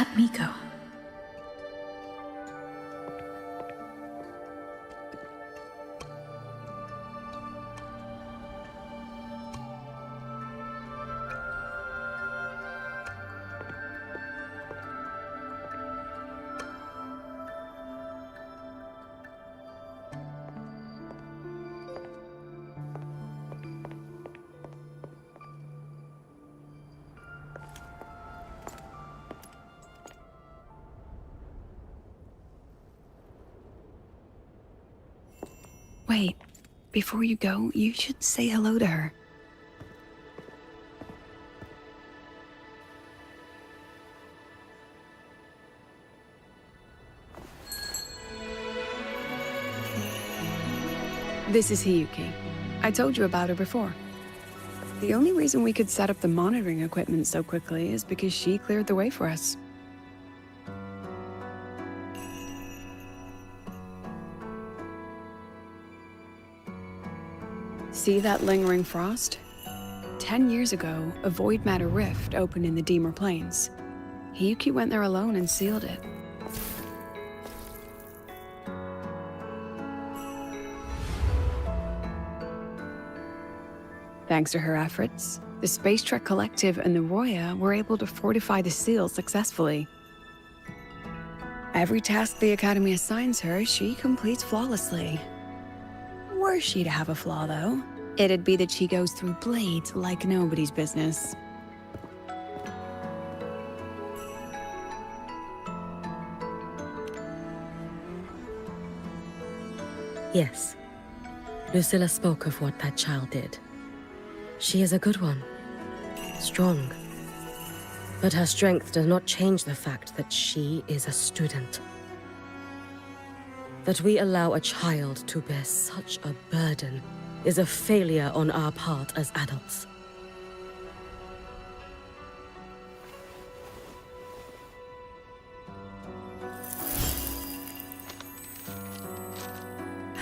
that Miko? Wait, before you go, you should say hello to her. This is Hiyuki. I told you about her before. The only reason we could set up the monitoring equipment so quickly is because she cleared the way for us. See that lingering frost? 10 years ago, a void matter rift opened in the Deemer Plains. Hiyuki went there alone and sealed it. Thanks to her efforts, the Space Trek Collective and the Roya were able to fortify the seal successfully. Every task the Academy assigns her, she completes flawlessly. Were she to have a flaw, though, it'd be that she goes through blades like nobody's business. Yes. Lucilla spoke of what that child did. She is a good one. Strong. But her strength does not change the fact that she is a student. That we allow a child to bear such a burden is a failure on our part as adults.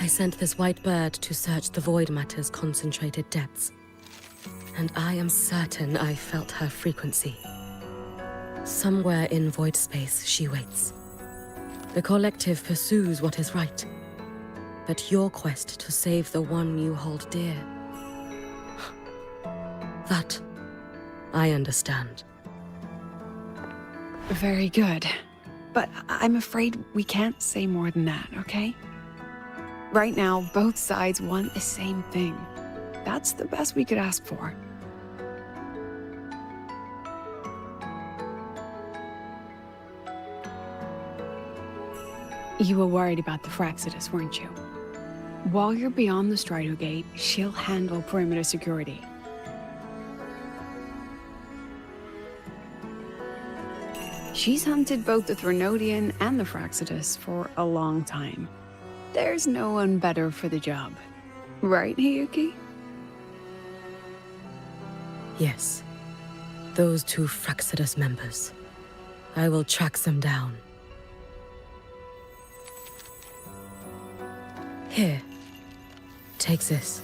I sent this white bird to search the void matter's concentrated depths, and I am certain I felt her frequency. Somewhere in void space she waits. The collective pursues what is right, but your quest to save the one you hold dear, that I understand. Very good. But I'm afraid we can't say more than that, okay? Right now, both sides want the same thing. That's the best we could ask for. You were worried about the Fraxidus, weren't you? While you're beyond the Strider Gate, she'll handle perimeter security. She's hunted both the Threnodian and the Fraxidus for a long time. There's no one better for the job. Right, Hiyuki? Yes. Those two Fraxidus members. I will track them down. Here. Take this.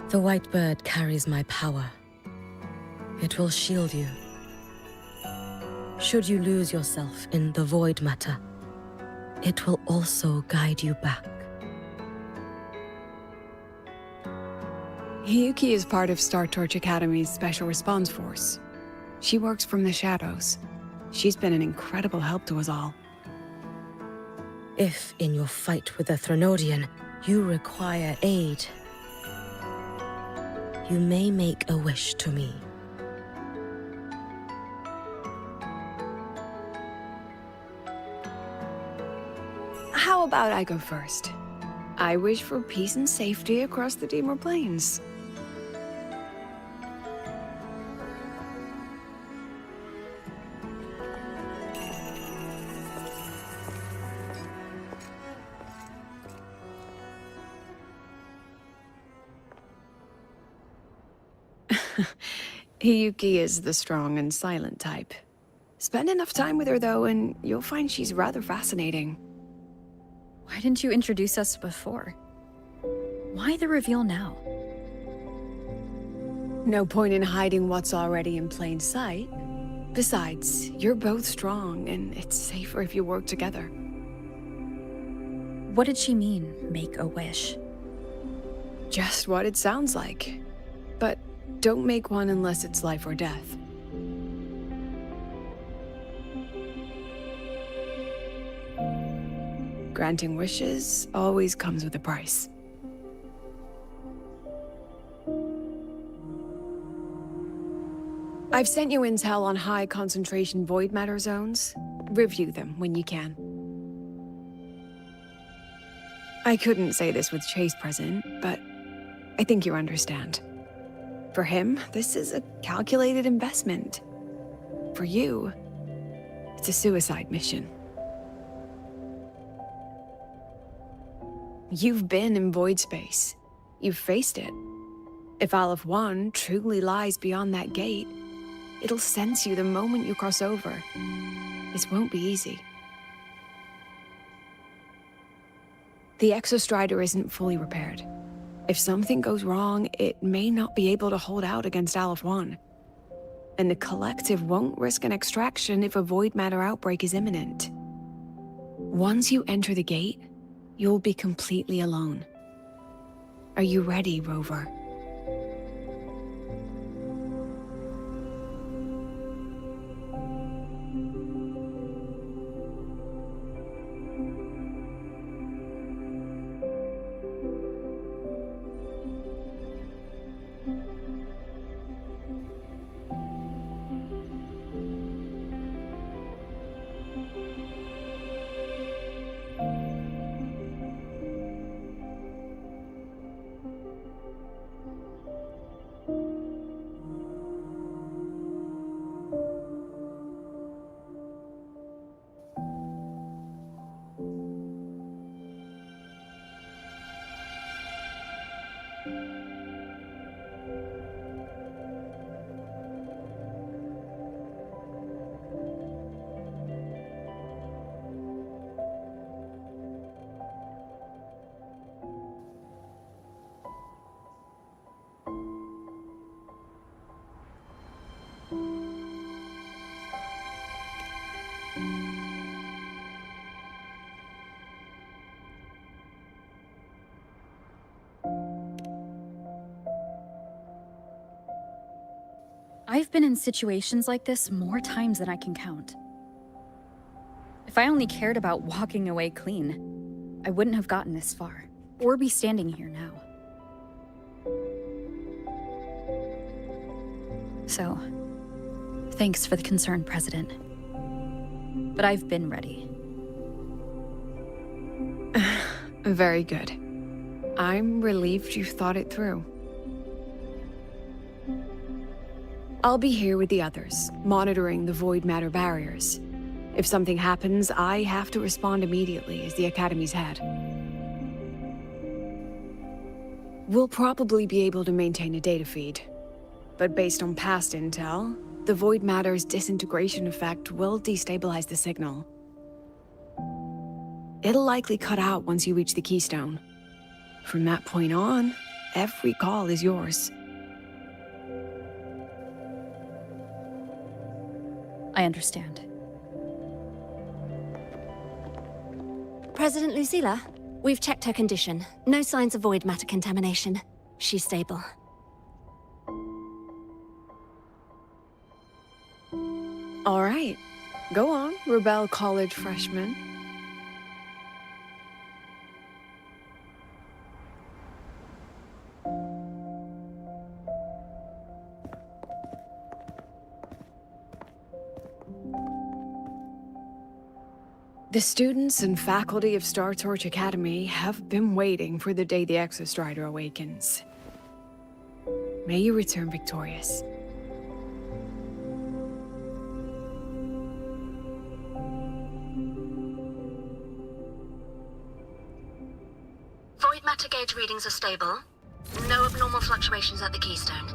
The white bird carries my power. It will shield you. Should you lose yourself in the void matter, it will also guide you back. Hiyuki is part of Star Torch Academy's Special Response Force. She works from the shadows. She's been an incredible help to us all. If, in your fight with the Threnodian, you require aid, you may make a wish to me. How about I go first? I wish for peace and safety across the Deemer Plains. Hiyuki is the strong and silent type. Spend enough time with her, though, and you'll find she's rather fascinating. Why didn't you introduce us before? Why the reveal now? No point in hiding what's already in plain sight. Besides, you're both strong, and it's safer if you work together. What did she mean, make a wish? Just what it sounds like. But don't make one unless it's life or death. Granting wishes always comes with a price. I've sent you intel on high concentration void matter zones. Review them when you can. I couldn't say this with Chase present, but I think you understand. For him, this is a calculated investment. For you, it's a suicide mission. You've been in void space. You've faced it. If Aleph 1 truly lies beyond that gate, it'll sense you the moment you cross over. This won't be easy. The Exostrider isn't fully repaired. If something goes wrong, it may not be able to hold out against Aleph 1. And the Collective won't risk an extraction if a void matter outbreak is imminent. Once you enter the gate, you'll be completely alone. Are you ready, Rover? I've been in situations like this more times than I can count. If I only cared about walking away clean, I wouldn't have gotten this far, or be standing here now. So, thanks for the concern, President. But I've been ready. Very good. I'm relieved you thought it through. I'll be here with the others, monitoring the void matter barriers. If something happens, I have to respond immediately as the Academy's head. We'll probably be able to maintain a data feed. But based on past intel, the void matter's disintegration effect will destabilize the signal. It'll likely cut out once you reach the keystone. From that point on, every call is yours. I understand. President Lucilla, we've checked her condition. No signs of void matter contamination. She's stable. All right. Go on, Rebel College freshman. The students and faculty of Star Torch Academy have been waiting for the day the Exostrider awakens. May you return victorious. Void matter gauge readings are stable. No abnormal fluctuations at the keystone.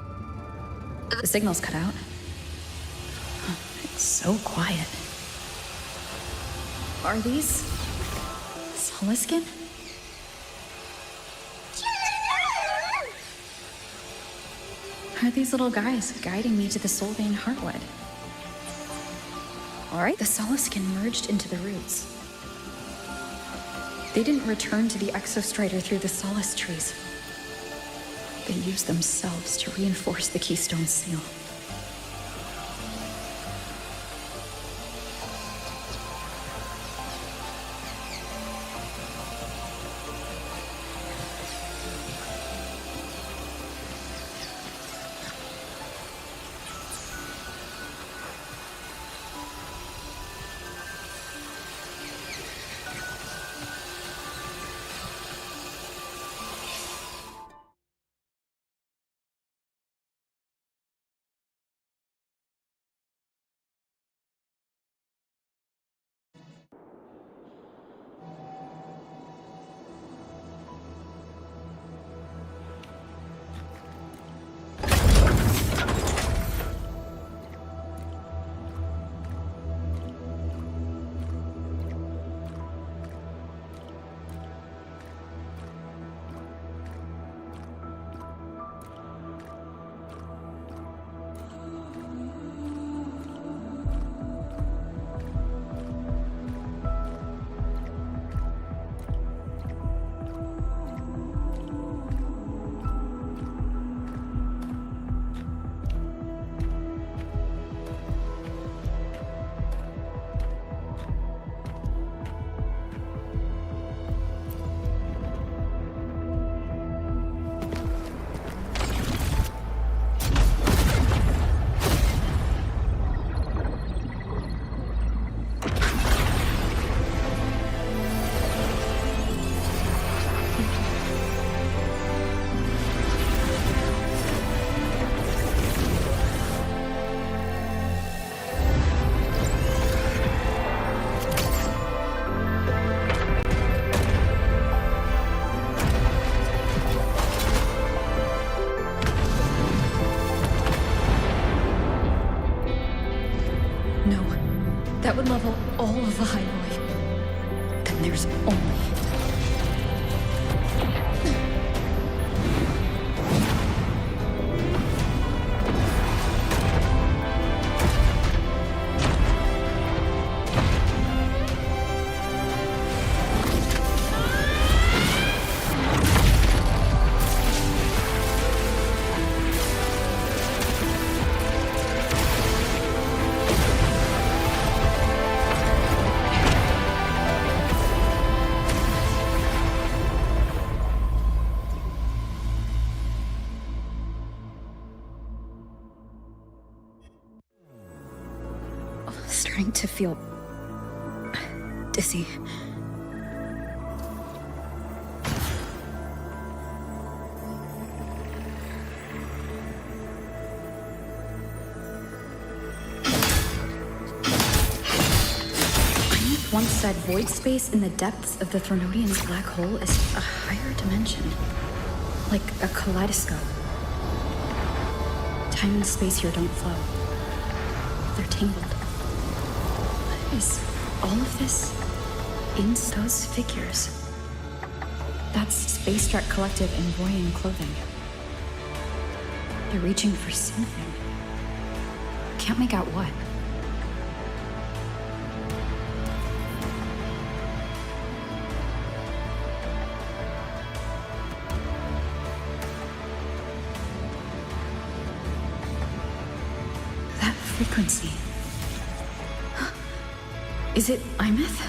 The signal's cut out. It's so quiet. Are these Soliskin? are these little guys guiding me to the Solvane Heartwood? Alright, the Solaskin merged into the roots. They didn't return to the Exostrider through the Solace trees. They used themselves to reinforce the Keystone Seal. That would level all of the highway. Then there's only... Starting to feel dizzy. I once said void space in the depths of the Thronodian's black hole is a higher dimension, like a kaleidoscope. Time and space here don't flow. They're tangled. Is all of this in those figures? That's Space Trek Collective in Voyan clothing. They're reaching for something. Can't make out what. That frequency. Is it Imeth?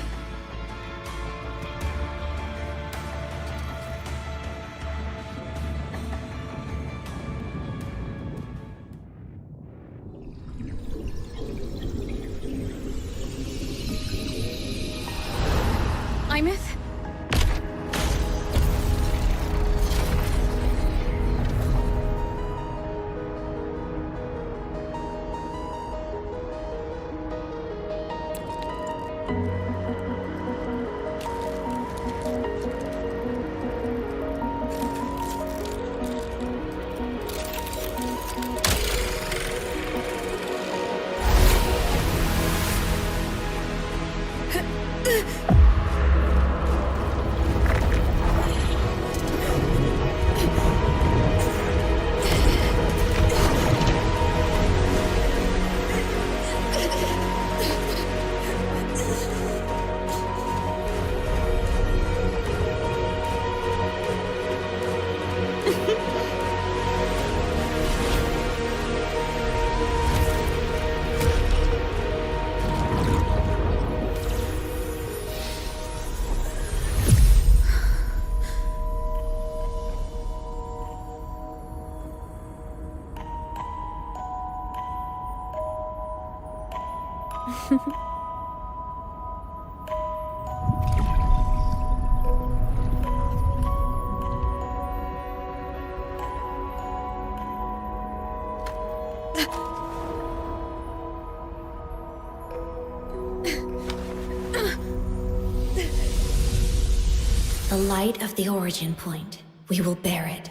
Imeth? The light of the origin point. We will bear it.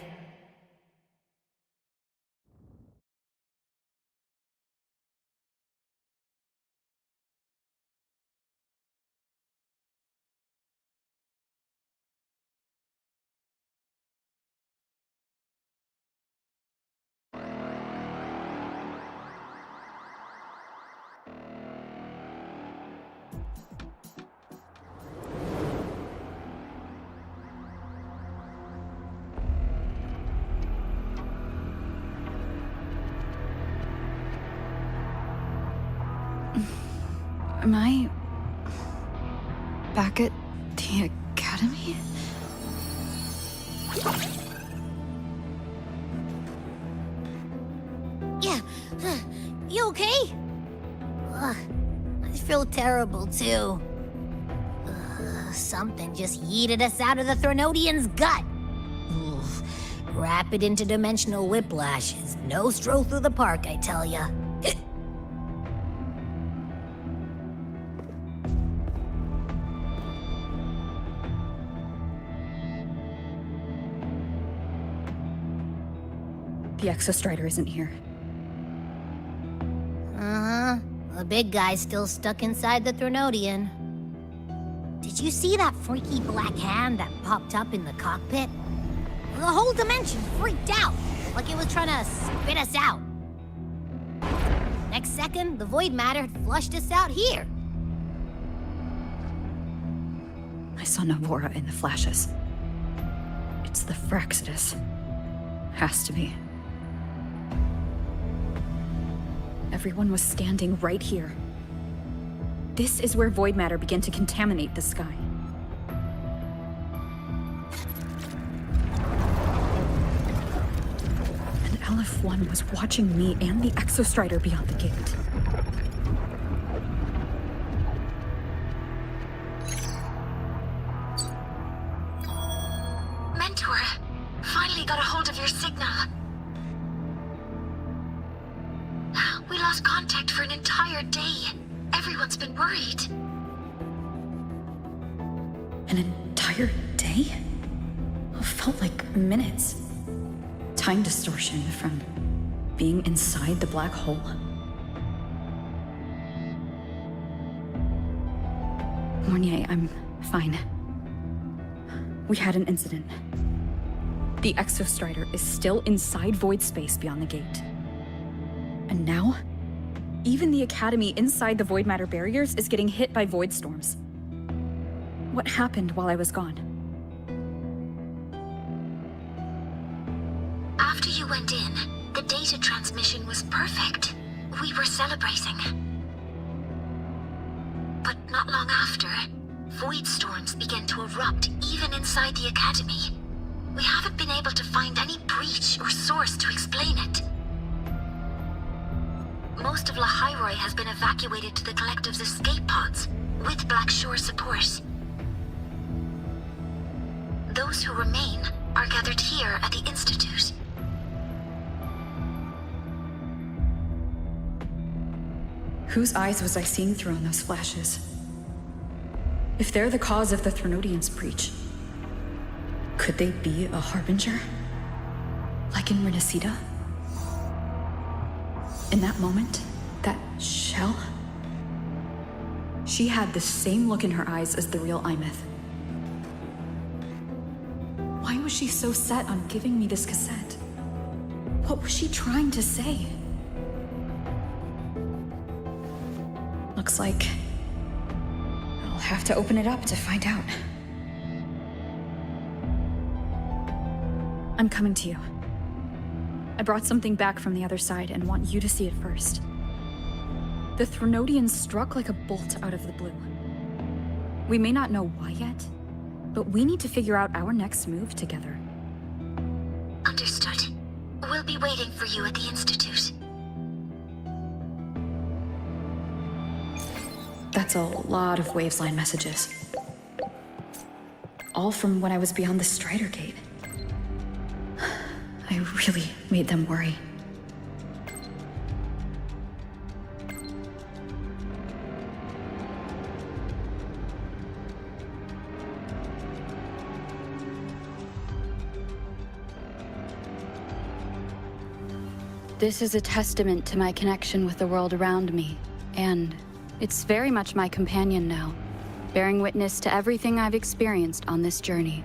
Am I back at the academy? Yeah. You okay? Ugh, I feel terrible too. Something just yeeted us out of the Threnodian's gut. Oof. Rapid interdimensional whiplashes. No stroll through the park, I tell ya. The Exostrider isn't here. Uh-huh. The big guy's still stuck inside the Threnodian. Did you see that freaky black hand that popped up in the cockpit? The whole dimension freaked out, like it was trying to spit us out. Next second, the void matter had flushed us out here. I saw Navora in the flashes. It's the Fraxidus. Has to be. Everyone was standing right here. This is where void matter began to contaminate the sky. And LF1 was watching me and the Exostrider beyond the gate. Mentor, finally got a hold of your signal. We lost contact for an entire day. Everyone's been worried. An entire day? It felt like minutes. Time distortion from being inside the black hole. Mornier, I'm fine. We had an incident. The Exostrider is still inside void space beyond the gate. And now, even the Academy inside the void matter barriers is getting hit by void storms. What happened while I was gone? After you went in, the data transmission was perfect. We were celebrating. But not long after, void storms began to erupt even inside the Academy. We haven't been able to find any breach or source to explain it. Most of Lahairoi has been evacuated to the Collective's escape pods, with Black Shore support. Those who remain are gathered here at the Institute. Whose eyes was I seeing through on those flashes? If they're the cause of the Threnodian's breach, could they be a harbinger? Like in Renacida? In that moment, that shell? She had the same look in her eyes as the real Imeth. Why was she so set on giving me this cassette? What was she trying to say? Looks like I'll have to open it up to find out. I'm coming to you. I brought something back from the other side and want you to see it first. The Threnodian struck like a bolt out of the blue. We may not know why yet, but we need to figure out our next move together. Understood. We'll be waiting for you at the Institute. That's a lot of Wavesline messages. All from when I was beyond the Strider Gate. I really made them worry. This is a testament to my connection with the world around me, and it's very much my companion now, bearing witness to everything I've experienced on this journey.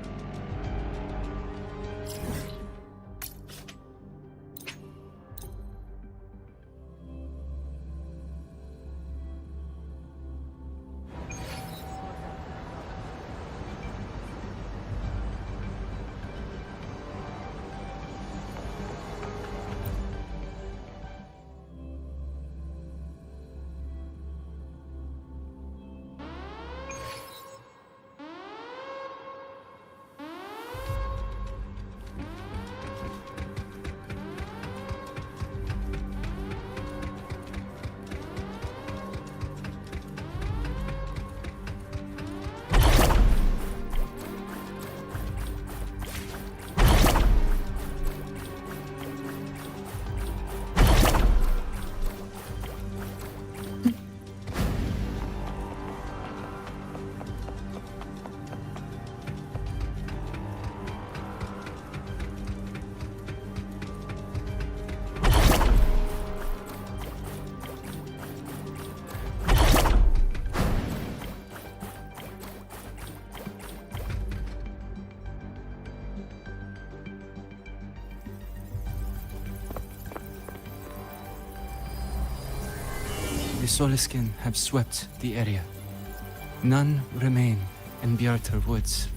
The Soliskin have swept the area. None remain in Bjartar Woods.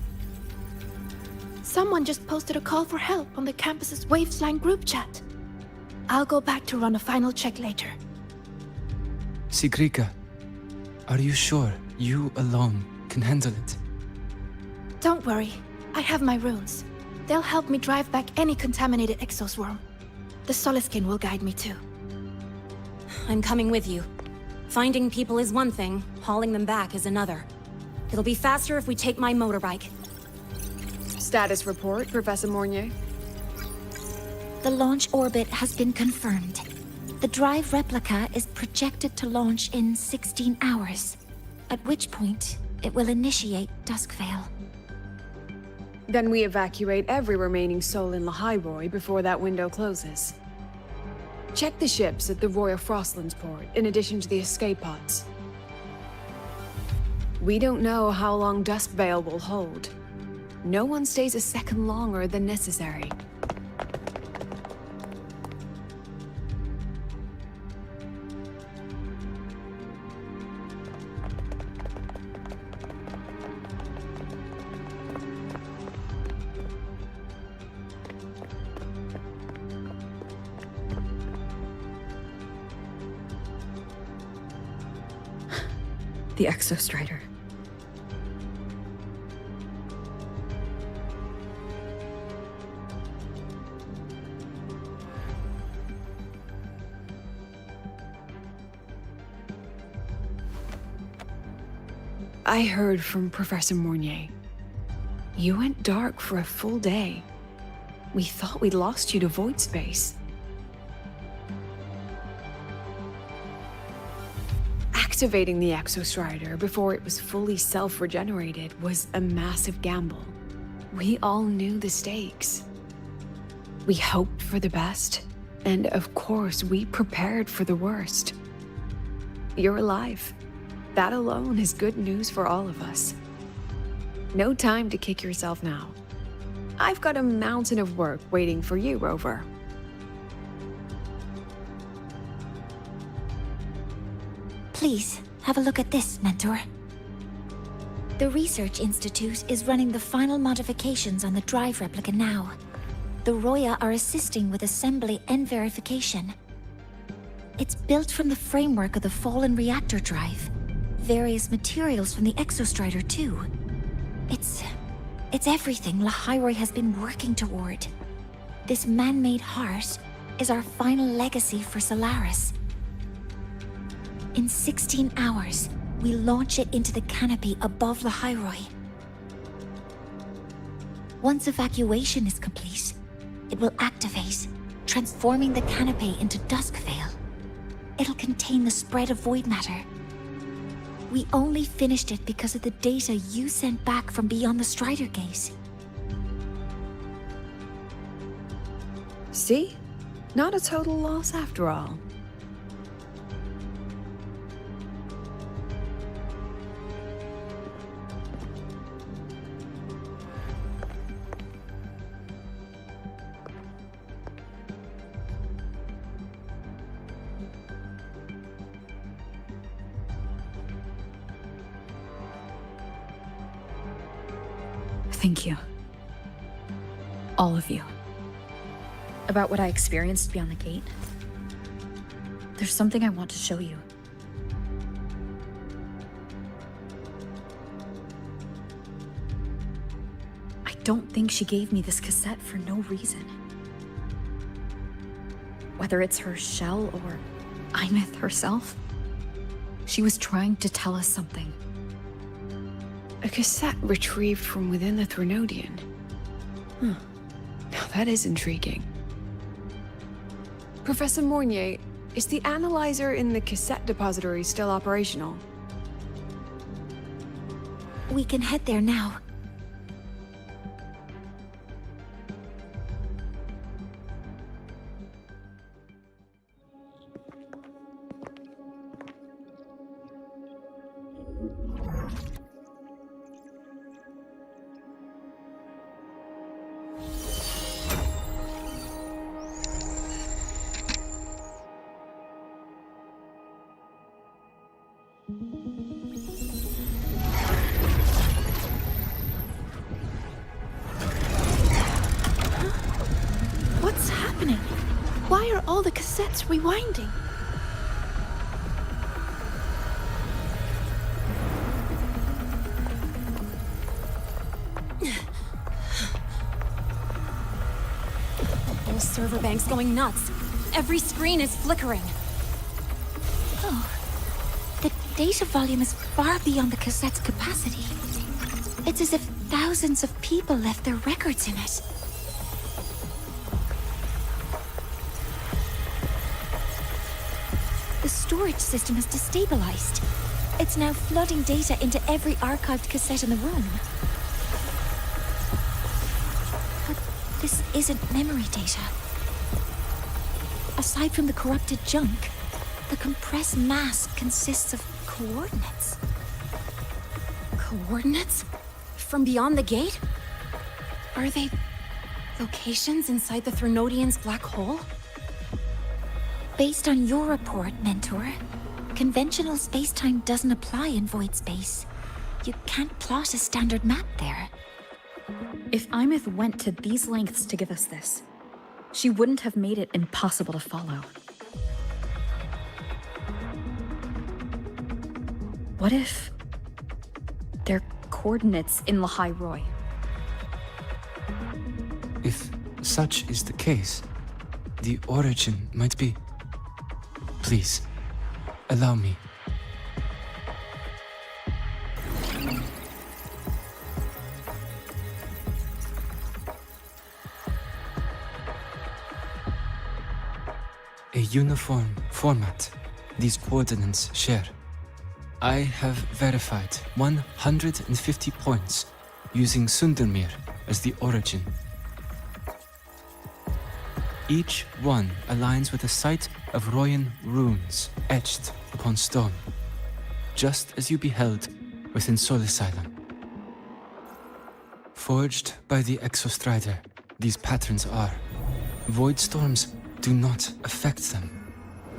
Someone just posted a call for help on the campus's Wavesline group chat. I'll go back to run a final check later. Sigrika, are you sure you alone can handle it? Don't worry, I have my runes. They'll help me drive back any contaminated exoswarm. The Soliskin will guide me too. I'm coming with you. Finding people is one thing, hauling them back is another. It'll be faster if we take my motorbike. Status report, Professor Mornier. The launch orbit has been confirmed. The drive replica is projected to launch in 16 hours, at which point it will initiate Duskvale. Then we evacuate every remaining soul in Lahairoi before that window closes. Check the ships at the Royal Frostlands port, in addition to the escape pods. We don't know how long Duskvale will hold. No one stays a second longer than necessary. The Exostrider. I heard from Professor Mornier. You went dark for a full day. We thought we'd lost you to void space. Activating the Exostrider before it was fully self-regenerated was a massive gamble. We all knew the stakes. We hoped for the best, and of course we prepared for the worst. You're alive. That alone is good news for all of us. No time to kick yourself now. I've got a mountain of work waiting for you, Rover. Please, have a look at this, Mentor. The Research Institute is running the final modifications on the drive replica now. The Roya are assisting with assembly and verification. It's built from the framework of the fallen reactor drive. Various materials from the Exostrider, too. It's everything Lahairoi has been working toward. This man-made heart is our final legacy for Solaris. In 16 hours, we launch it into the canopy above the Hyroi. Once evacuation is complete, it will activate, transforming the canopy into Duskvale. It'll contain the spread of void matter. We only finished it because of the data you sent back from beyond the Strider Gate. See? Not a total loss after all. Thank you. All of you. About what I experienced beyond the gate. There's something I want to show you. I don't think she gave me this cassette for no reason. Whether it's her shell or Imeth herself, she was trying to tell us something. A cassette retrieved from within the Threnodian. Huh. Now that is intriguing. Professor Mornier, is the analyzer in the cassette depository still operational? We can head there now. What's happening? Why are all the cassettes rewinding? The whole server bank's going nuts. Every screen is flickering. Oh. The data volume is far beyond the cassette's capacity. It's as if thousands of people left their records in it. The storage system is destabilized. It's now flooding data into every archived cassette in the room. But this isn't memory data. Aside from the corrupted junk, the compressed mass consists of coordinates. Coordinates? From beyond the gate? Are they locations inside the Threnodian's black hole? Based on your report, Mentor, conventional space-time doesn't apply in void space. You can't plot a standard map there. If Imeth went to these lengths to give us this, she wouldn't have made it impossible to follow. What if they're coordinates in Lahai-Roi? If such is the case, the origin might be... Please, allow me. A uniform format these coordinates share. I have verified 150 points using Sundermere as the origin. Each one aligns with a site of Royan runes etched upon stone, just as you beheld within Solisylum. Forged by the Exostrider, these patterns are. Void storms do not affect them.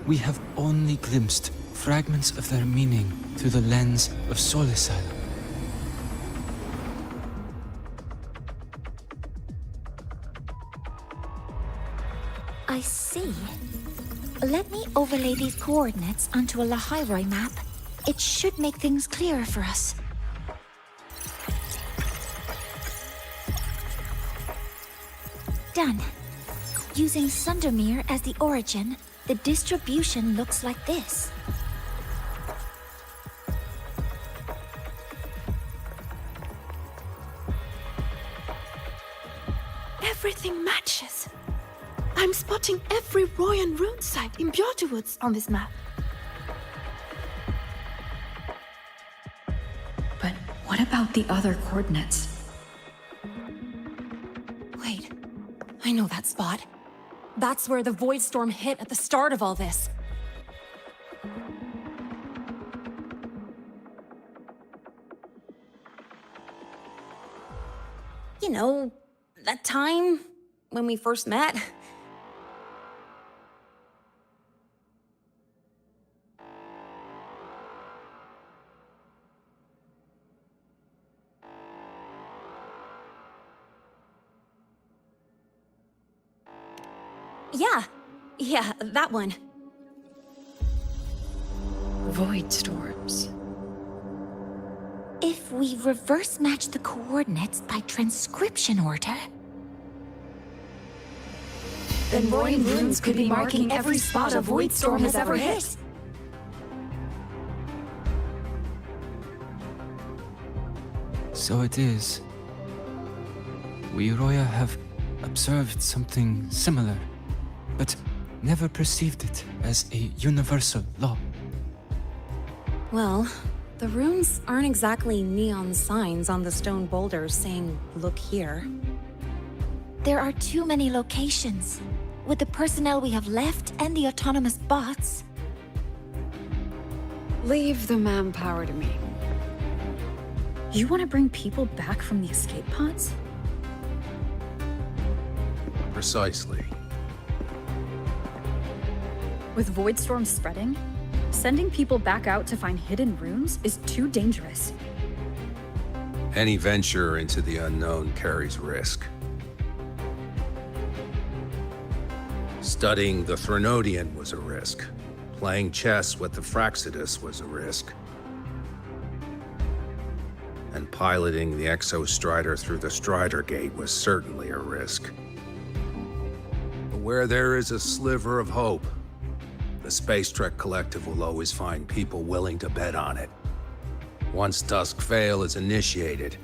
We have only glimpsed fragments of their meaning through the lens of Solisylum. I see. Let me overlay these coordinates onto a Lahai-Roi map. It should make things clearer for us. Done. Using Sundermere as the origin, the distribution looks like this. Everything matches. I'm spotting every Royan rune site in Bjortewoods on this map. But what about the other coordinates? Wait, I know that spot. That's where the Void Storm hit at the start of all this. You know, that time when we first met. Yeah, that one. Void storms. If we reverse match the coordinates by transcription order, Then Royan runes could be marking every spot a Void Storm has ever hit. So it is. We Roya have observed something similar, but never perceived it as a universal law. Well, the runes aren't exactly neon signs on the stone boulders saying, "Look here." there are too many locations. With the personnel we have left and the autonomous bots, Leave the manpower to me. You want to bring people back from the escape pods? Precisely. With Void Storm spreading, sending people back out to find hidden runes is too dangerous. Any venture into the unknown carries risk. Studying the Threnodian was a risk. Playing chess with the Fraxidus was a risk. And piloting the Exostrider through the Strider Gate was certainly a risk. But where there is a sliver of hope, the Space Trek Collective will always find people willing to bet on it. Once Dusk Vale is initiated,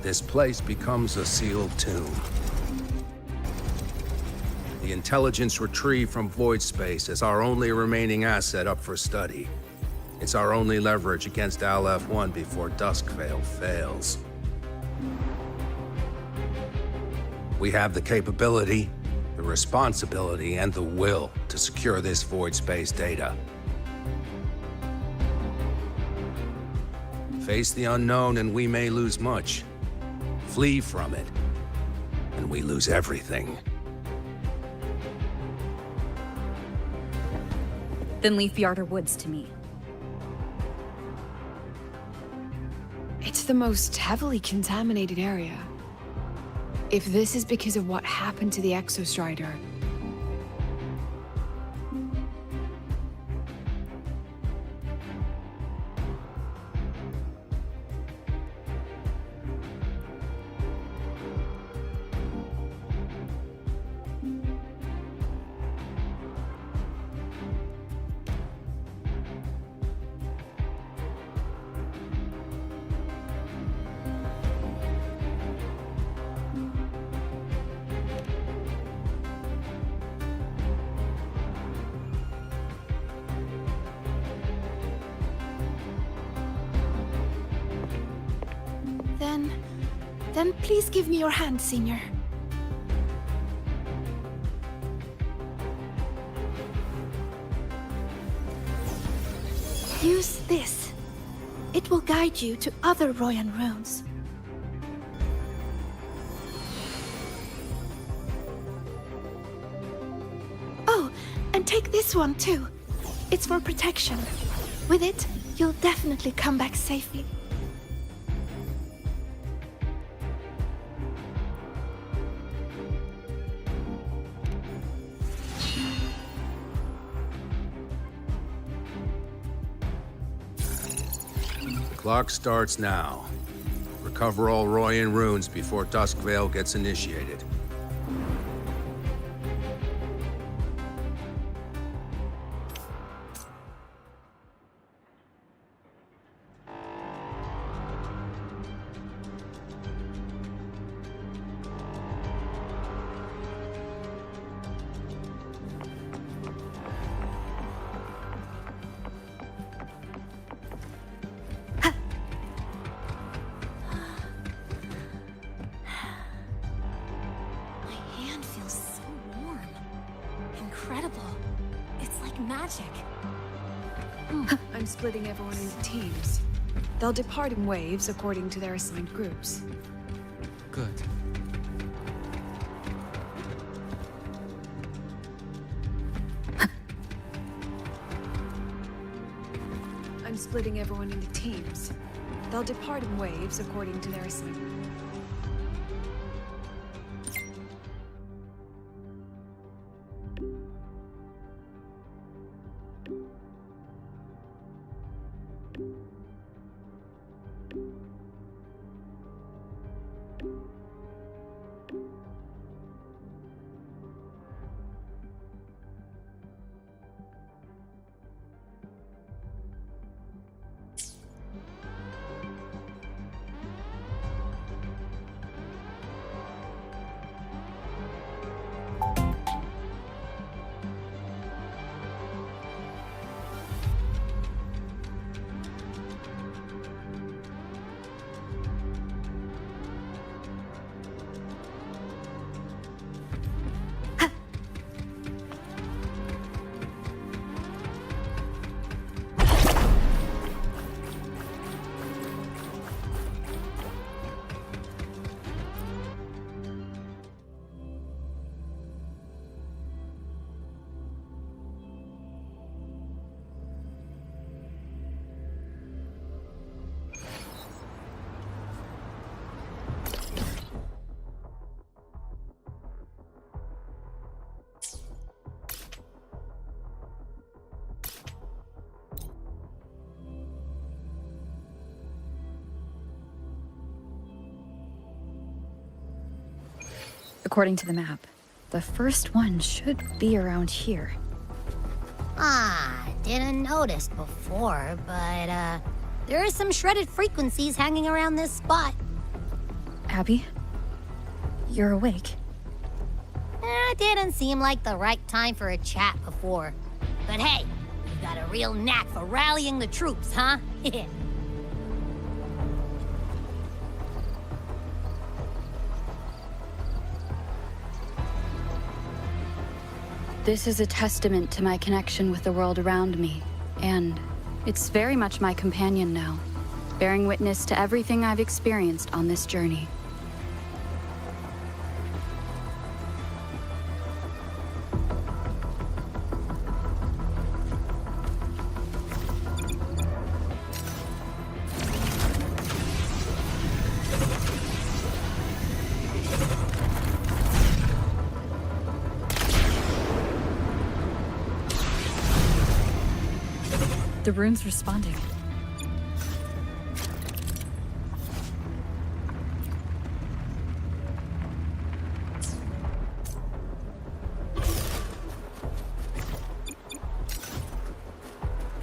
this place becomes a sealed tomb. The intelligence retrieved from void space is our only remaining asset up for study. It's our only leverage against Aleph-1 before Dusk Vale fails. We have the capability, the responsibility, and the will to secure this void space data. Face the unknown and we may lose much. Flee from it, and we lose everything. Then leave Bjarter Woods to me. It's the most heavily contaminated area. If this is because of what happened to the Exostrider, then please give me your hand, Senior. Use this. It will guide you to other Royan runes. Oh, and take this one too. It's for protection. With it, you'll definitely come back safely. Clock starts now. Recover all Royan runes before Dusk Vale gets initiated. magic. I'm splitting everyone into teams. They'll depart in waves according to their assigned groups. Good. I'm splitting everyone into teams. They'll depart in waves according to their assigned. According to the map, the first one should be around here. Didn't notice before, but, there are some shredded frequencies hanging around this spot. Abby? You're awake. Didn't seem like the right time for a chat before. But hey, you got a real knack for rallying the troops, huh? This is a testament to my connection with the world around me, and it's very much my companion now, bearing witness to everything I've experienced on this journey. The rune's responding.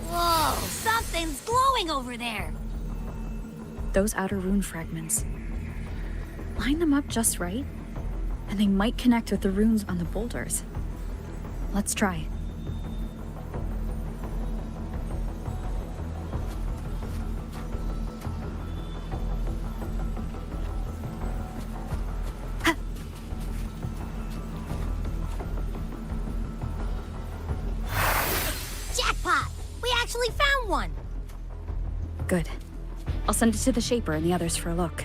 Whoa, something's glowing over there. Those outer rune fragments. Line them up just right, and they might connect with the runes on the boulders. Let's try. Jackpot! We actually found one! Good. I'll send it to the Shaper and the others for a look.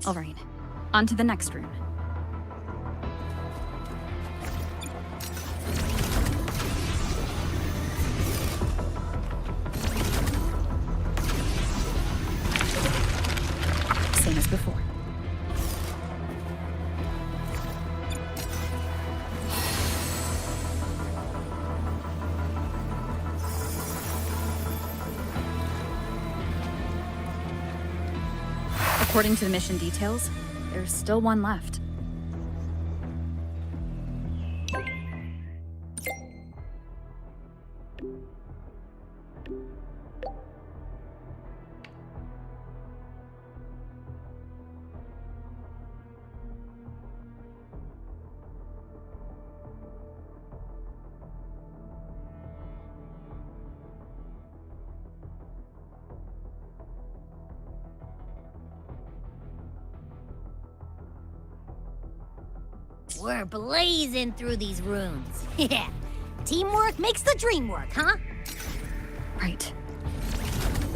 All right, on to the next rune. Same as before. According to the mission details, there's still one left. We're blazing through these runes. Yeah. Teamwork makes the dream work, huh? Right.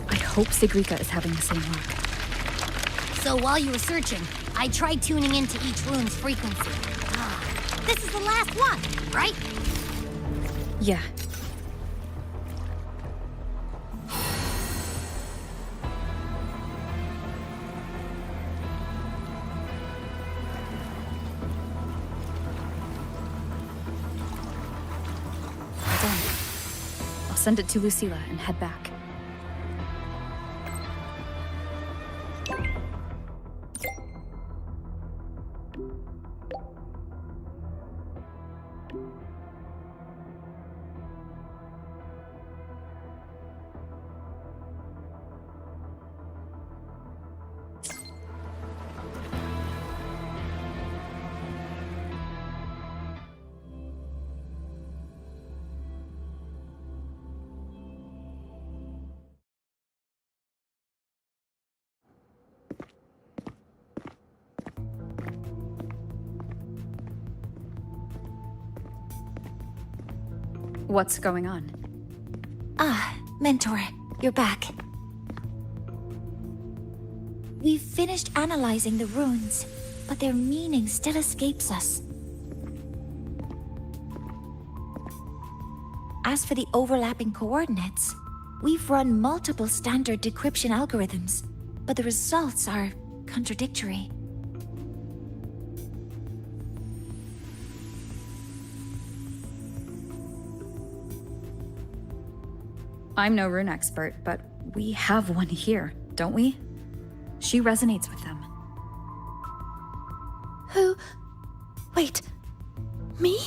I hope Sigrika is having the same luck. So while you were searching, I tried tuning into each rune's frequency. This is the last one, right? Yeah. Done. I'll send it to Lucilla and head back. What's going on? Ah, Mentor, you're back. We've finished analyzing the runes, but their meaning still escapes us. As for the overlapping coordinates, we've run multiple standard decryption algorithms, but the results are contradictory. I'm no rune expert, but we have one here, don't we? She resonates with them. Who? Wait. Me?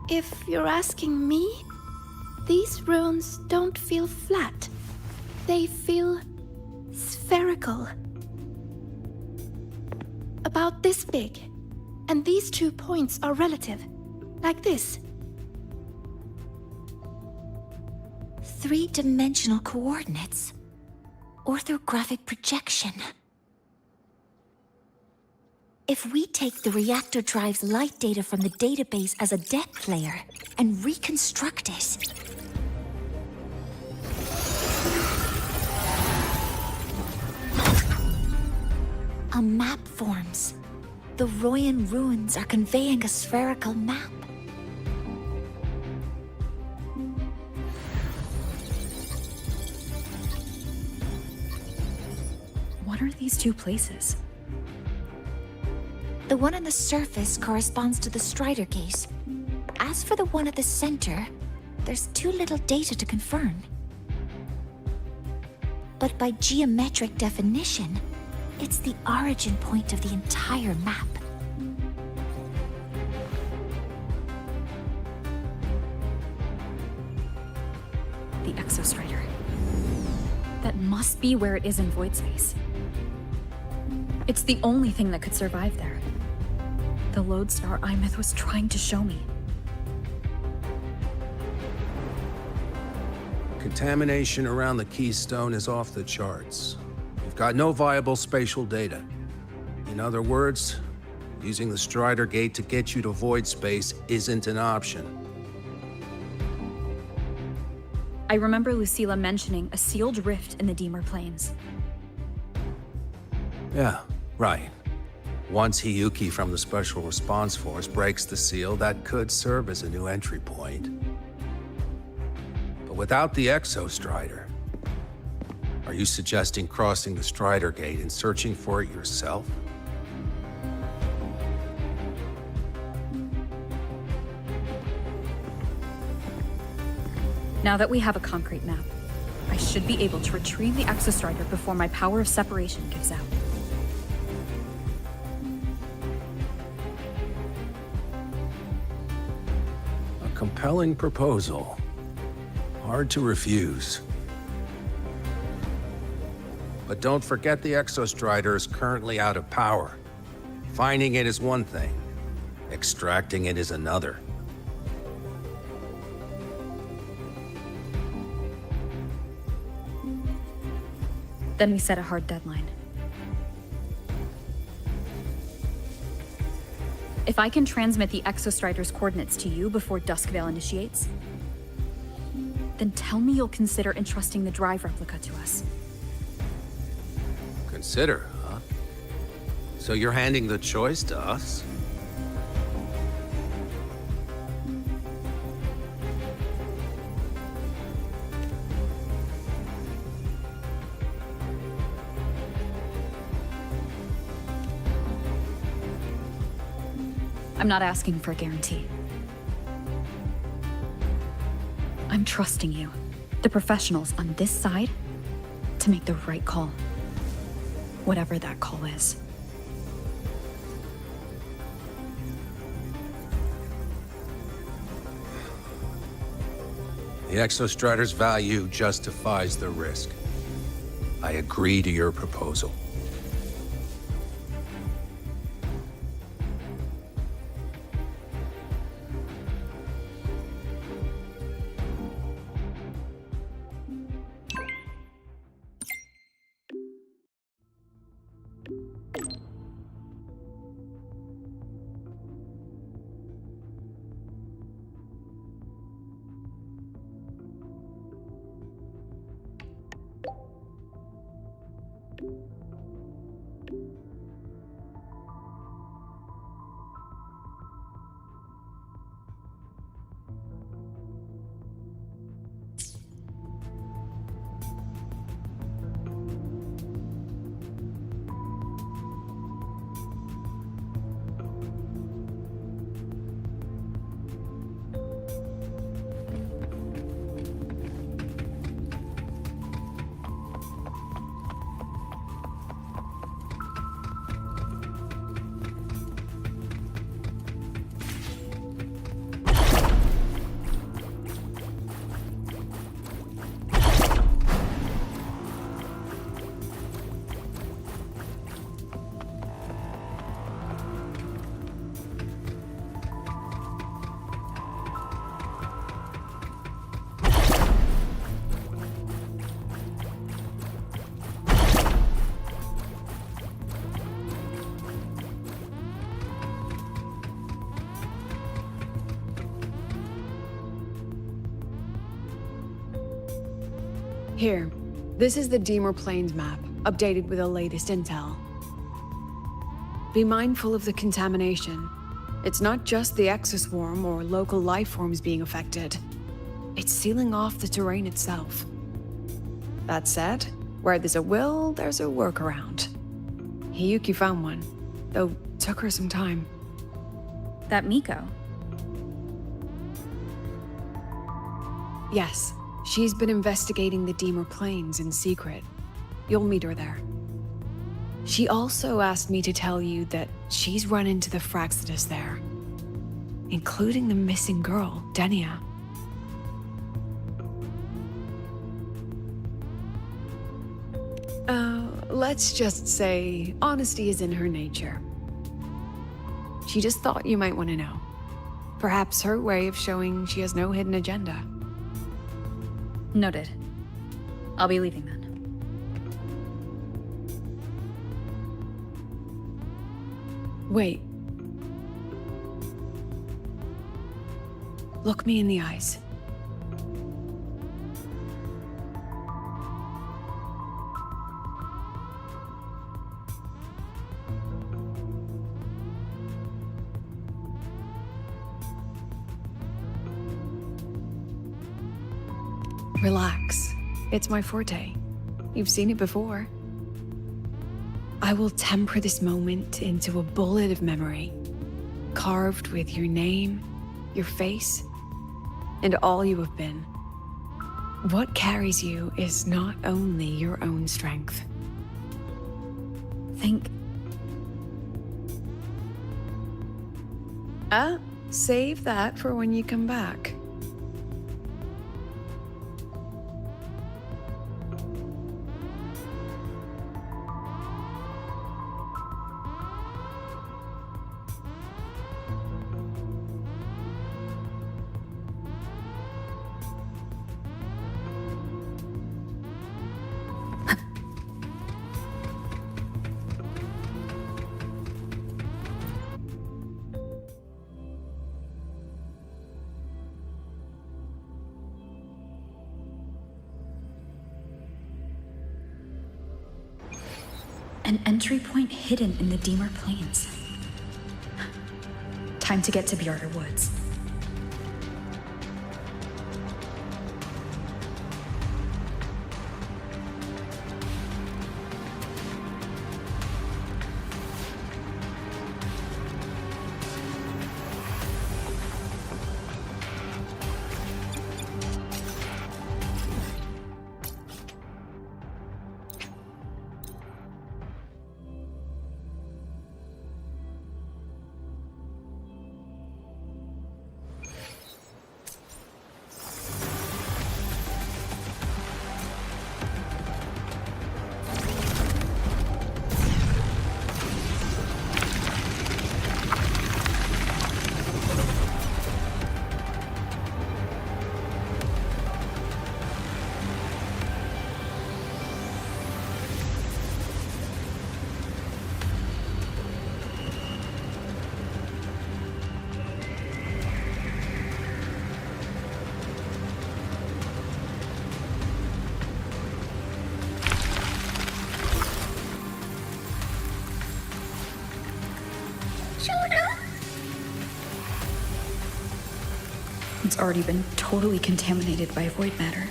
If you're asking me, these runes don't feel flat. They feel spherical. About this big. And these 2 points are relative. Like this. 3-dimensional coordinates. Orthographic projection. If we take the reactor drive's light data from the database as a depth layer and reconstruct it, a map forms. The Royan runes are conveying a spherical map. What are these 2 places? The one on the surface corresponds to the Strider Gate. As for the one at the center, there's too little data to confirm. But by geometric definition, it's the origin point of the entire map. The Exostrider. That must be where it is in void space. It's the only thing that could survive there. The lodestar Imyth was trying to show me. Contamination around the keystone is off the charts. You've got no viable spatial data. In other words, using the Strider Gate to get you to void space isn't an option. I remember Lucilla mentioning a sealed rift in the Deemer Plains. Yeah, right. Once Hiyuki from the Special Response Force breaks the seal, that could serve as a new entry point. But without the Exostrider, are you suggesting crossing the Strider Gate and searching for it yourself? Now that we have a concrete map, I should be able to retrieve the Exostrider before my power of separation gives out. A compelling proposal. Hard to refuse. But don't forget the Exostrider is currently out of power. Finding it is one thing. Extracting it is another. Then we set a hard deadline. If I can transmit the Exostrider's coordinates to you before Duskvale initiates, then tell me you'll consider entrusting the drive replica to us. Consider, huh? So you're handing the choice to us? I'm not asking for a guarantee. I'm trusting you, the professionals on this side, to make the right call. Whatever that call is. The Exostrider's value justifies the risk. I agree to your proposal. Here, this is the Deemer Plains map, updated with the latest intel. Be mindful of the contamination. It's not just the exoswarm or local life forms being affected. It's sealing off the terrain itself. That said, where there's a will, there's a workaround. Hiyuki found one, though took her some time. That Miko. Yes, she's been investigating the Deemer Plains in secret. You'll meet her there. She also asked me to tell you that she's run into the Fraxidus there, including the missing girl, Denia. Let's just say honesty is in her nature. She just thought you might want to know. Perhaps her way of showing she has no hidden agenda. Noted. I'll be leaving then. Wait. Look me in the eyes. Relax. It's my forte. You've seen it before. I will temper this moment into a bullet of memory, carved with your name, your face, and all you have been. What carries you is not only your own strength. Think. Save that for when you come back. An entry point hidden in the Deemer Plains. Time to get to Bjarter Woods. It's already been totally contaminated by void matter.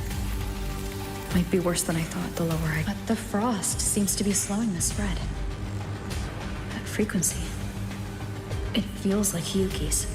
Might be worse than I thought the lower I... But the frost seems to be slowing the spread. That frequency. It feels like Hyuki's.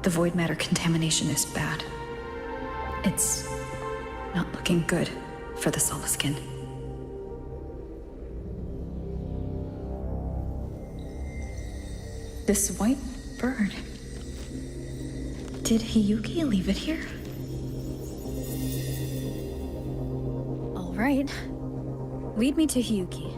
The void matter contamination is bad. It's not looking good for the Soliskin. This white bird. Did Hyuki leave it here? All right. Lead me to Hyuki.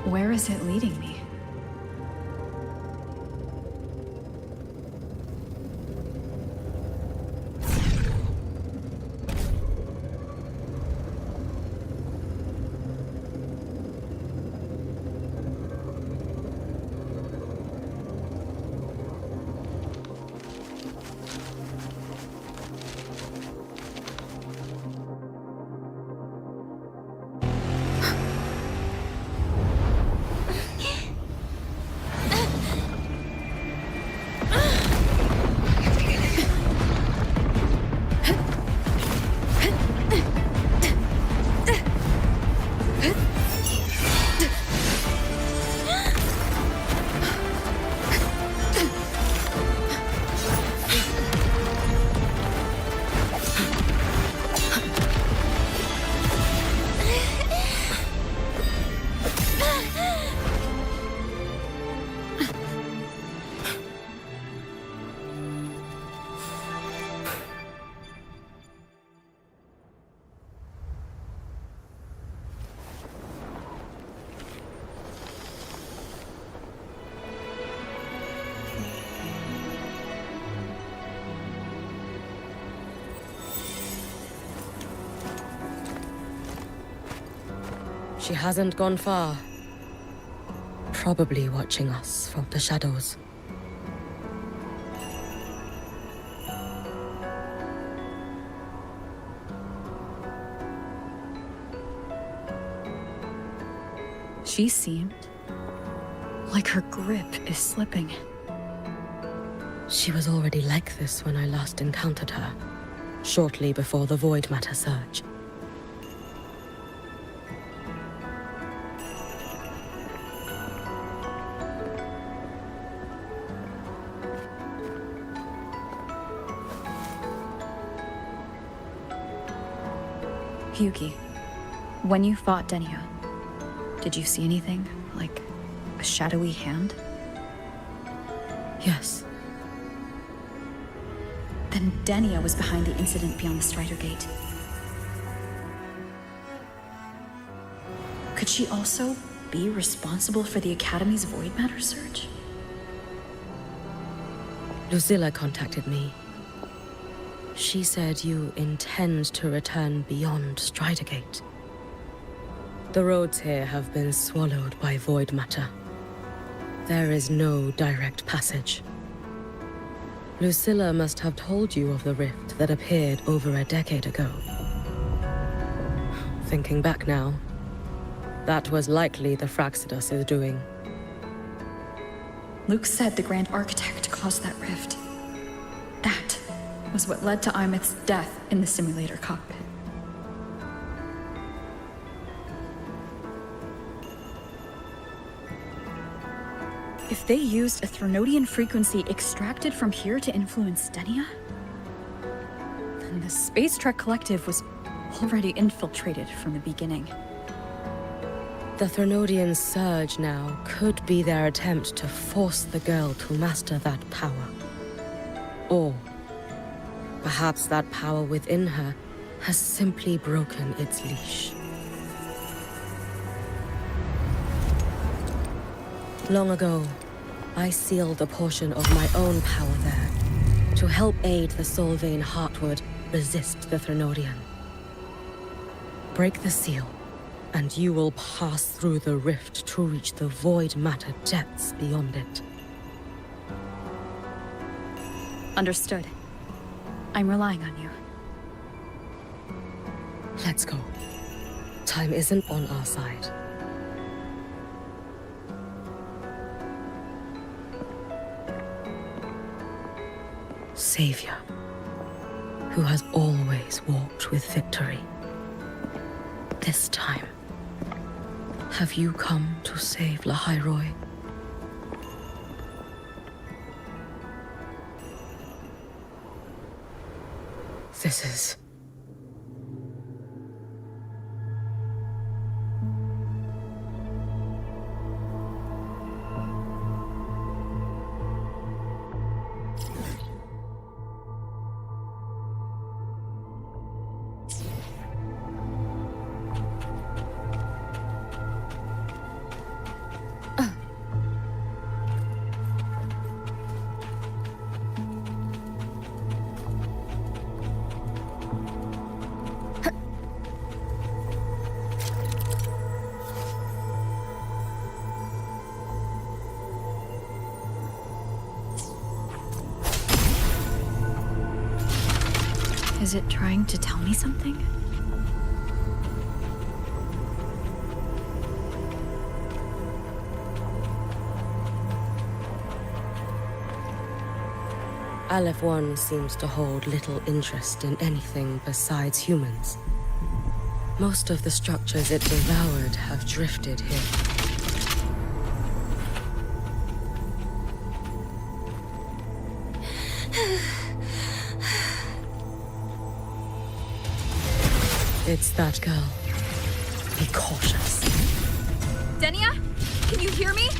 Where is it leading me? She hasn't gone far. Probably watching us from the shadows. She seemed like her grip is slipping. She was already like this when I last encountered her, shortly before the Void Matter surge. Hyuki, when you fought Denia, did you see anything? Like a shadowy hand? Yes. Then Denia was behind the incident beyond the Strider Gate. Could she also be responsible for the Academy's Void Matter surge? Lucilla contacted me. She said you intend to return beyond Strider Gate. The roads here have been swallowed by Void Matter. There is no direct passage. Lucilla must have told you of the rift that appeared over a decade ago. Thinking back now, that was likely the Fraxidus' doing. Luke said the Grand Architect caused that rift. That was what led to Imith's death in the simulator cockpit. If they used a Threnodian frequency extracted from here to influence Denia, then the Space Trek Collective was already infiltrated from the beginning. The Threnodian surge now could be their attempt to force the girl to master that power. Or perhaps that power within her has simply broken its leash. Long ago, I sealed a portion of my own power there to help aid the Solvane Heartwood resist the Threnodian. Break the seal, and you will pass through the rift to reach the Void Matter depths beyond it. Understood. I'm relying on you. Let's go. Time isn't on our side. Savior, who has always walked with victory. This time, have you come to save Lahairoi? This is... Is it trying to tell me something? Aleph 1 seems to hold little interest in anything besides humans. Most of the structures it devoured have drifted here. It's that girl. Be cautious. Denia? Can you hear me?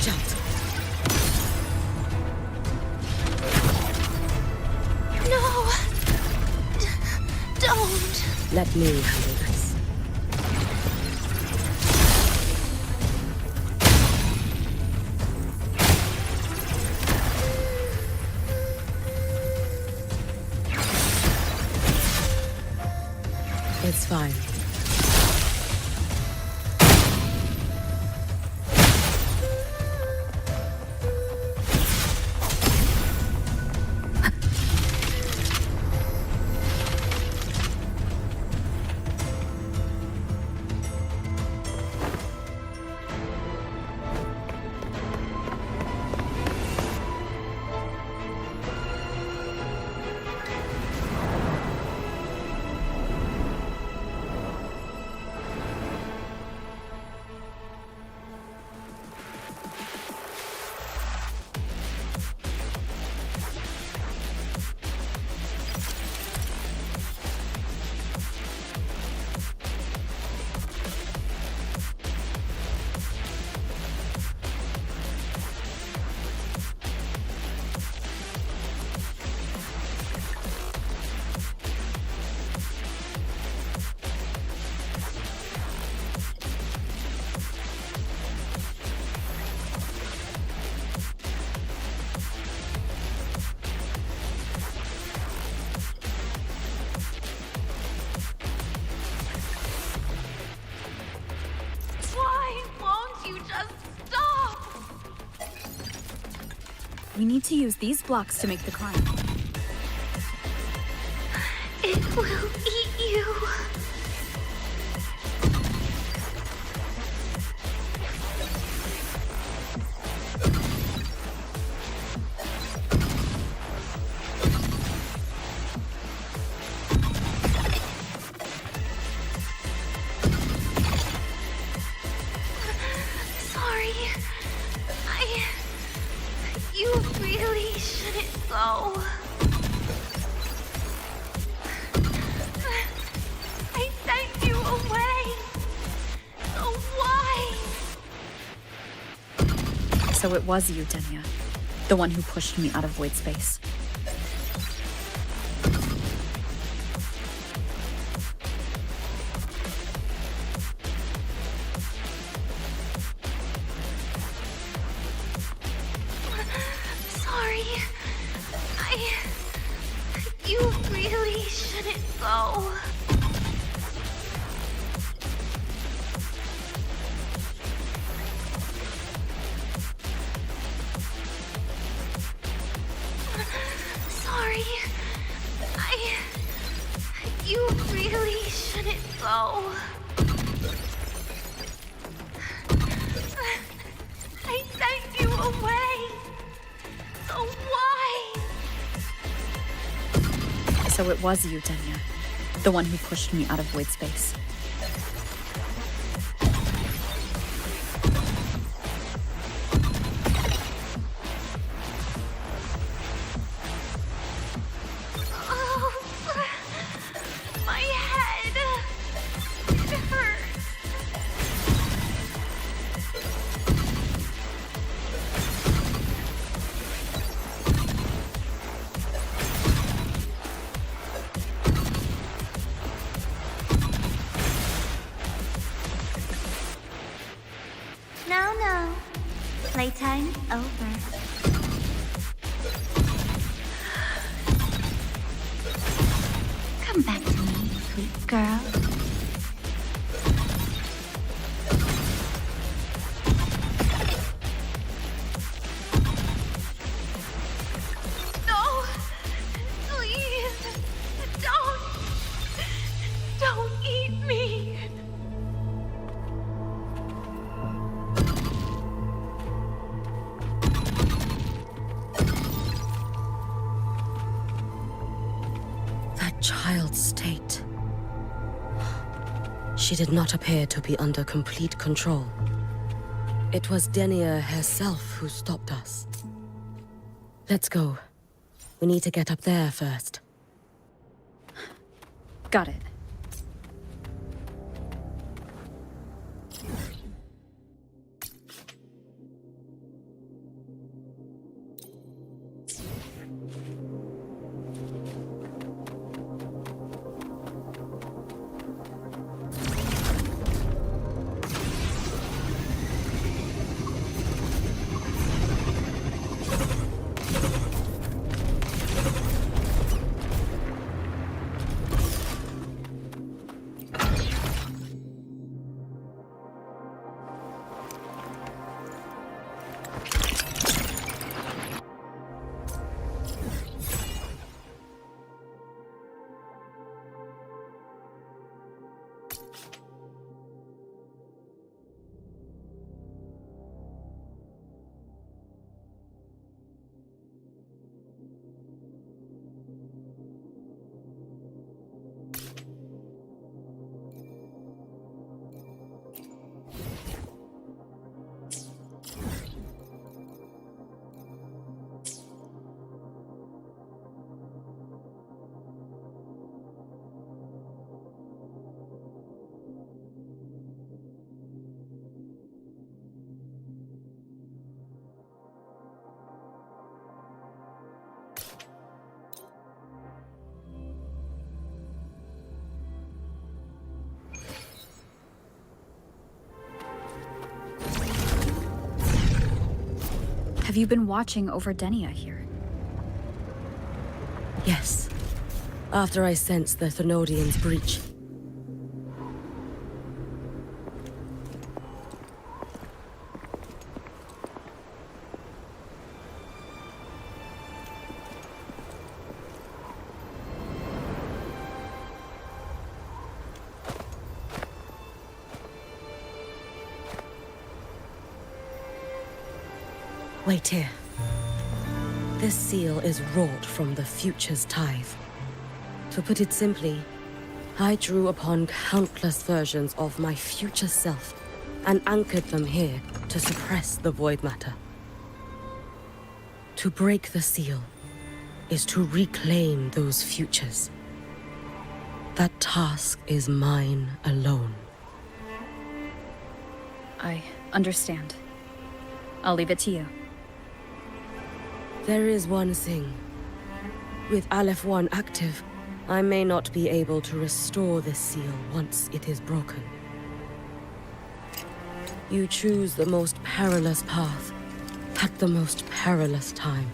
Watch out. No! Don't! Let me handle this. It's fine. We need to use these blocks to make the climb. It will eat you. Sorry. You really shouldn't go. I sent you away. So why? So it was you, Denia. The one who pushed me out of void space. Sorry. You really shouldn't go. Sorry. You really shouldn't go. I sent you away. So why? So it was you, Denia. The one who pushed me out of void space. Oh, my head. It hurts. No. Playtime over. Come back to me, sweet girl. No! Please! Don't eat me! Child's state. She did not appear to be under complete control. It was Denia herself who stopped us. Let's go. We need to get up there first. Got it. Have you been watching over Denia here? Yes. After I sensed the Thenodian's breach. Wait here. This seal is wrought from the future's tithe. To put it simply, I drew upon countless versions of my future self and anchored them here to suppress the void matter. To break the seal is to reclaim those futures. That task is mine alone. I understand. I'll leave it to you. There is one thing. With Aleph 1 active, I may not be able to restore this seal once it is broken. You choose the most perilous path at the most perilous time.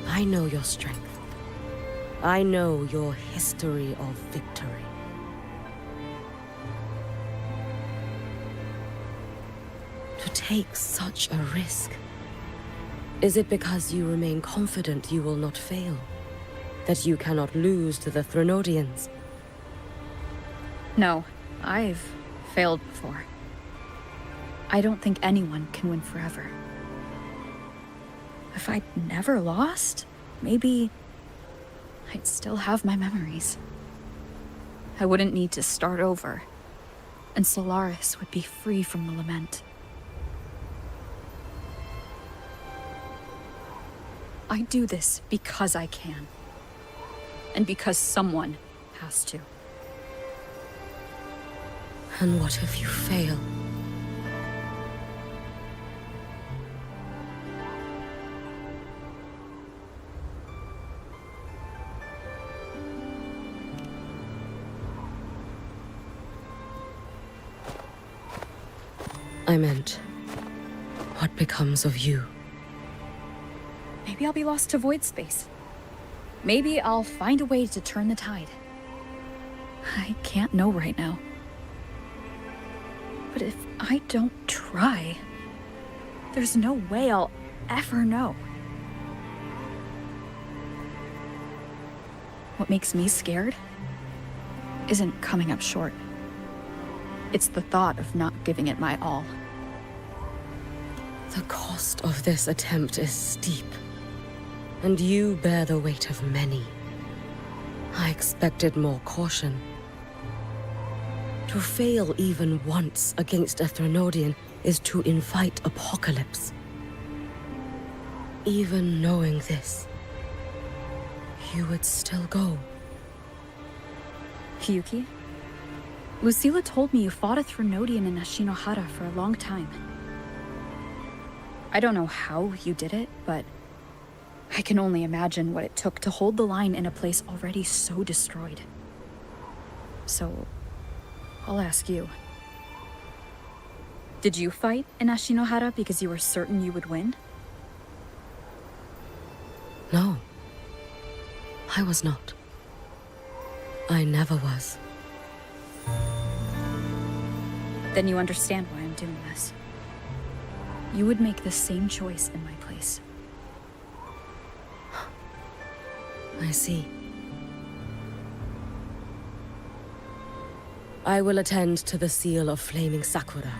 I know your strength. I know your history of victory. To take such a risk? Is it because you remain confident you will not fail? That you cannot lose to the Thenodians? No, I've failed before. I don't think anyone can win forever. If I'd never lost, maybe I'd still have my memories. I wouldn't need to start over, and Solaris would be free from the lament. I do this because I can. And because someone has to. And what if you fail? I meant, what becomes of you? Maybe I'll be lost to void space. Maybe I'll find a way to turn the tide. I can't know right now. But if I don't try, there's no way I'll ever know. What makes me scared isn't coming up short. It's the thought of not giving it my all. The cost of this attempt is steep, and you bear the weight of many. I expected more caution. To fail even once against a Thenodian is to invite apocalypse. Even knowing this, you would still go. Yuki? Lucilla told me you fought a Thenodian in Ashinohara for a long time. I don't know how you did it, but I can only imagine what it took to hold the line in a place already so destroyed. So, I'll ask you. Did you fight in Ashinohara because you were certain you would win? No. I was not. I never was. Then you understand why I'm doing this. You would make the same choice in my place. I see. I will attend to the seal of Flaming Sakura.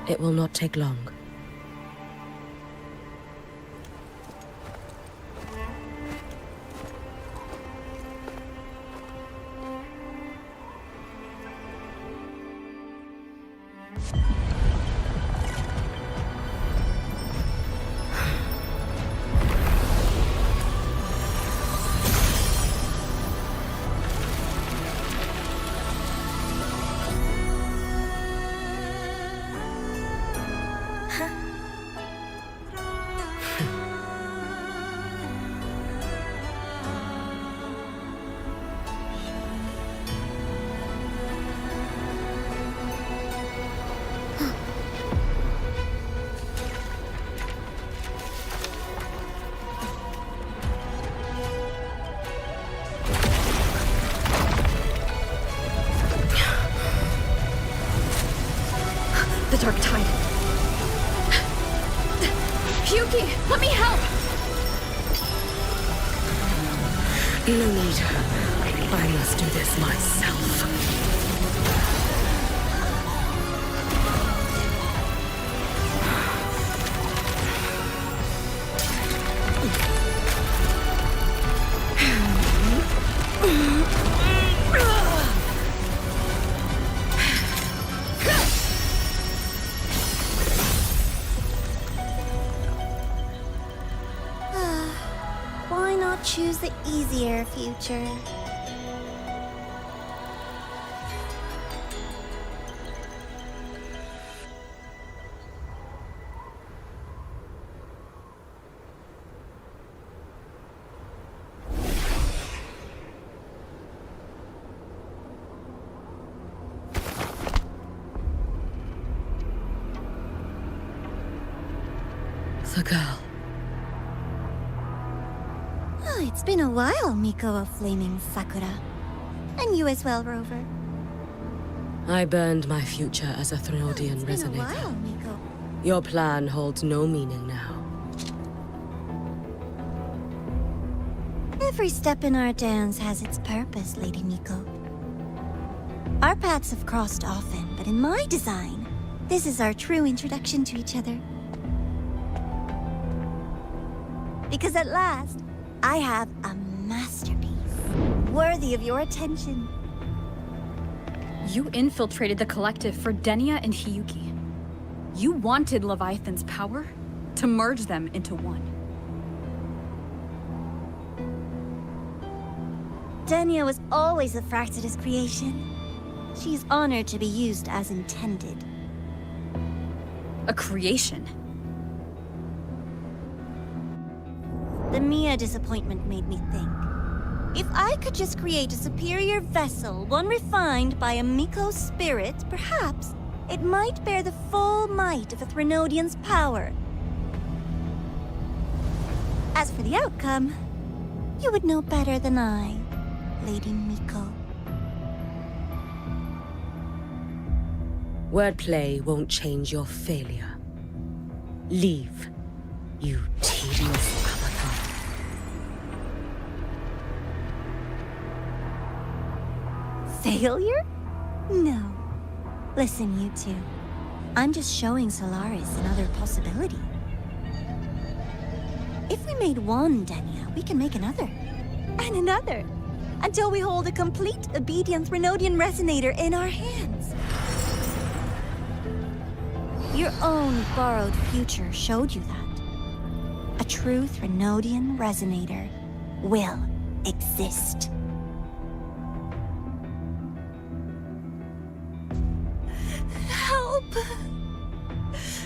It will not take long. The dark tide. Yuki, let me help! No need. I must do this myself. Why not choose the easier future? The girl. Oh, it's been a while, Miko of Flaming Sakura. And you as well, Rover. I burned my future as a Thrunodian It's been a resonator. while, Miko. Your plan holds no meaning now. Every step in our dance has its purpose, Lady Miko. Our paths have crossed often, but in my design, this is our true introduction to each other. Because at last, I have a masterpiece, worthy of your attention. You infiltrated the collective for Denia and Hiyuki. You wanted Leviathan's power to merge them into one. Denia was always a Fractidus creation. She's honored to be used as intended. A creation. The Mia disappointment made me think. If I could just create a superior vessel, one refined by a Miko spirit, perhaps it might bear the full might of a Thrunodian's power. As for the outcome, you would know better than I, Lady Miko. Wordplay won't change your failure. Leave, you tedious avatar. Failure? No. Listen, you two. I'm just showing Solaris another possibility. If we made one Denia, we can make another. And another. Until we hold a complete obedient Thrunodian resonator in our hands. Your own borrowed future showed you that. A true Thrunodian resonator will exist. Help!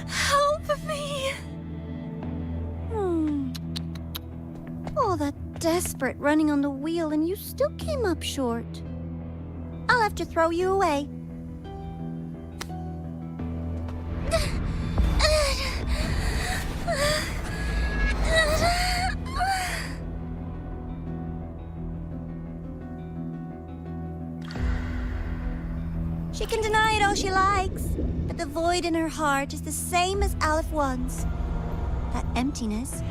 Help me! All that desperate running on the wheel and you still came up short. I'll have to throw you away. She can deny it all she likes, but the void in her heart is the same as Aleph One's. That emptiness,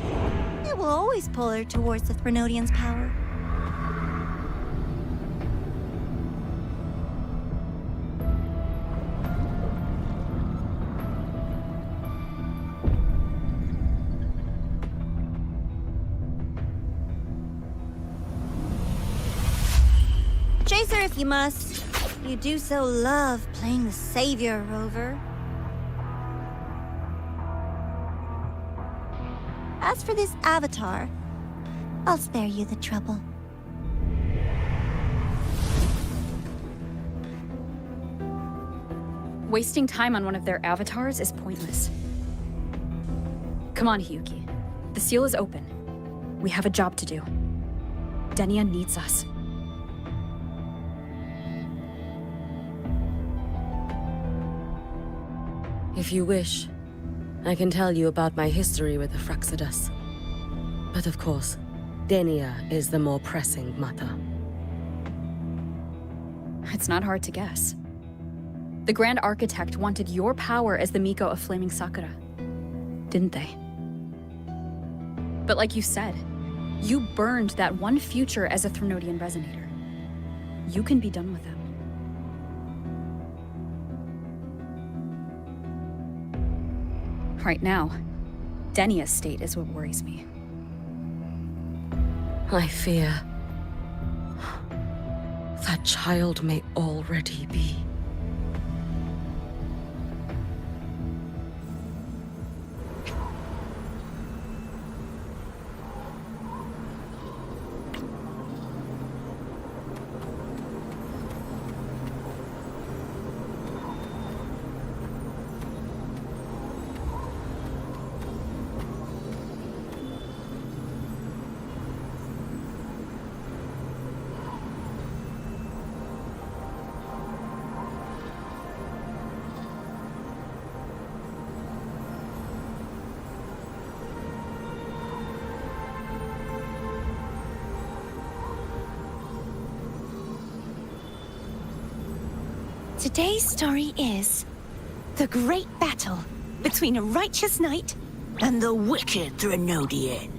it will always pull her towards the Thrunodian's power. Chase her if you must. You do so love playing the savior, Rover. As for this avatar, I'll spare you the trouble. Wasting time on one of their avatars is pointless. Come on, Hiyuki. The seal is open. We have a job to do. Denia needs us. If you wish, I can tell you about my history with the Fractidus. But of course, Denia is the more pressing matter. It's not hard to guess. The Grand Architect wanted your power as the Miko of Flaming Sakura, didn't they? But like you said, you burned that one future as a Threnodian Resonator. You can be done with them. Right now, Denia's state is what worries me. I fear that child may already be. Today's story is the great battle between a righteous knight and the wicked Threnodian.